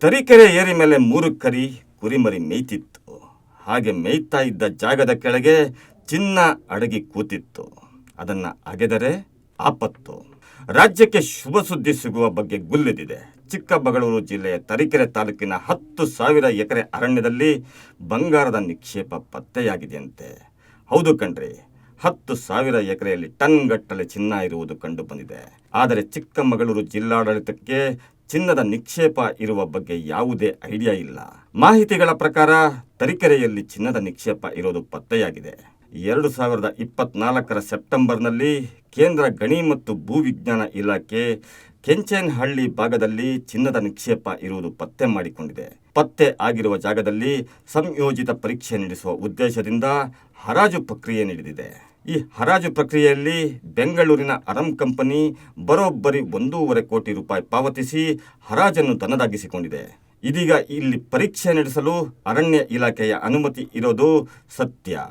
ತರೀಕೆರೆ ಏರಿ ಮೇಲೆ 3 ಕರಿ ಕುರಿಮರಿ ಮೇಯ್ತಿತ್ತು. ಹಾಗೆ ಮೇಯ್ತಾ ಇದ್ದ ಜಾಗದ ಕೆಳಗೆ ಚಿನ್ನ ಅಡಗಿ ಕೂತಿತ್ತು. ಅದನ್ನು ಅಗೆದರೆ ಆಪತ್ತು. ರಾಜ್ಯಕ್ಕೆ ಶುಭ ಸುದ್ದಿ ಸಿಗುವ ಬಗ್ಗೆ ಗುಲ್ಲೆದಿದೆ. ಚಿಕ್ಕಮಗಳೂರು ಜಿಲ್ಲೆಯ ತರೀಕೆರೆ ತಾಲೂಕಿನ 10,000 ಎಕರೆ ಅರಣ್ಯದಲ್ಲಿ ಬಂಗಾರದ ನಿಕ್ಷೇಪ ಪತ್ತೆಯಾಗಿದೆಯಂತೆ. ಹೌದು ಕಣ್ರಿ, 10,000 ಎಕರೆಯಲ್ಲಿ ಟನ್ಗಟ್ಟಲೆ ಚಿನ್ನ ಇರುವುದು ಕಂಡು ಬಂದಿದೆ. ಆದರೆ ಚಿಕ್ಕಮಗಳೂರು ಜಿಲ್ಲಾಡಳಿತಕ್ಕೆ ಚಿನ್ನದ ನಿಕ್ಷೇಪ ಇರುವ ಬಗ್ಗೆ ಯಾವುದೇ ಐಡಿಯಾ ಇಲ್ಲ. ಮಾಹಿತಿಗಳ ಪ್ರಕಾರ ತರೀಕೆರೆಯಲ್ಲಿ ಚಿನ್ನದ ನಿಕ್ಷೇಪ ಇರೋದು ಪತ್ತೆಯಾಗಿದೆ. 2024 ಸೆಪ್ಟೆಂಬರ್ನಲ್ಲಿ ಕೇಂದ್ರ ಗಣಿ ಮತ್ತು ಭೂವಿಜ್ಞಾನ ಇಲಾಖೆ ಕೆಂಚೇನಹಳ್ಳಿ ಭಾಗದಲ್ಲಿ ಚಿನ್ನದ ನಿಕ್ಷೇಪ ಇರುವುದು ಪತ್ತೆ ಮಾಡಿಕೊಂಡಿದೆ. ಪತ್ತೆ ಆಗಿರುವ ಜಾಗದಲ್ಲಿ ಸಂಯೋಜಿತ ಪರೀಕ್ಷೆ ನಡೆಸುವ ಉದ್ದೇಶದಿಂದ ಹರಾಜು ಪ್ರಕ್ರಿಯೆ ನಡೆದಿದೆ. ಈ ಹರಾಜು ಪ್ರಕ್ರಿಯೆಯಲ್ಲಿ ಬೆಂಗಳೂರಿನ ಅರಂ ಕಂಪನಿ ಬರೋಬ್ಬರಿ 1.5 ಕೋಟಿ ರೂಪಾಯಿ ಪಾವತಿಸಿ ಹರಾಜನ್ನು ತನ್ನದಾಗಿಸಿಕೊಂಡಿದೆ. ಇದೀಗ ಇಲ್ಲಿ ಪರೀಕ್ಷೆ ನಡೆಸಲು ಅರಣ್ಯ ಇಲಾಖೆಯ ಅನುಮತಿ ಇರೋದು ಸತ್ಯ.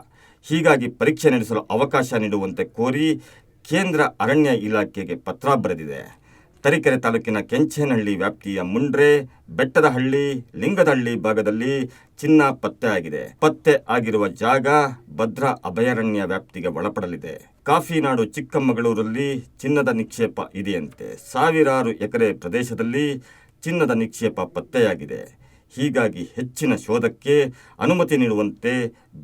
ಹೀಗಾಗಿ ಪರೀಕ್ಷೆ ನಡೆಸಲು ಅವಕಾಶ ನೀಡುವಂತೆ ಕೋರಿ ಕೇಂದ್ರ ಅರಣ್ಯ ಇಲಾಖೆಗೆ ಪತ್ರ ಬರೆದಿದೆ. ತರೀಕೆರೆ ತಾಲೂಕಿನ ಕೆಂಚೇನಹಳ್ಳಿ ವ್ಯಾಪ್ತಿಯ ಮುಂಡ್ರೆ, ಬೆಟ್ಟದಹಳ್ಳಿ, ಲಿಂಗದಹಳ್ಳಿ ಭಾಗದಲ್ಲಿ ಚಿನ್ನ ಪತ್ತೆ ಆಗಿದೆ. ಪತ್ತೆ ಆಗಿರುವ ಜಾಗ ಭದ್ರಾ ಅಭಯಾರಣ್ಯ ವ್ಯಾಪ್ತಿಗೆ ಒಳಪಡಲಿದೆ. ಕಾಫಿನಾಡು ಚಿಕ್ಕಮಗಳೂರಲ್ಲಿ ಚಿನ್ನದ ನಿಕ್ಷೇಪ ಇದೆಯಂತೆ. ಸಾವಿರಾರು ಎಕರೆ ಪ್ರದೇಶದಲ್ಲಿ ಚಿನ್ನದ ನಿಕ್ಷೇಪ ಪತ್ತೆಯಾಗಿದೆ. ಹೀಗಾಗಿ ಹೆಚ್ಚಿನ ಶೋಧಕ್ಕೆ ಅನುಮತಿ ನೀಡುವಂತೆ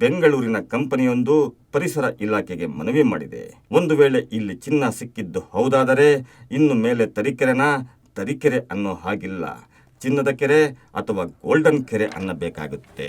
ಬೆಂಗಳೂರಿನ ಕಂಪನಿಯೊಂದು ಪರಿಸರ ಇಲಾಖೆಗೆ ಮನವಿ ಮಾಡಿದೆ. ಒಂದು ವೇಳೆ ಇಲ್ಲಿ ಚಿನ್ನ ಸಿಕ್ಕಿದ್ದು ಹೌದಾದರೆ ಇನ್ನು ಮೇಲೆ ತರೀಕೆರೆ ಅನ್ನೋ ಹಾಗಿಲ್ಲ, ಚಿನ್ನದ ಕೆರೆ ಅಥವಾ ಗೋಲ್ಡನ್ ಕೆರೆ ಅನ್ನಬೇಕಾಗುತ್ತೆ.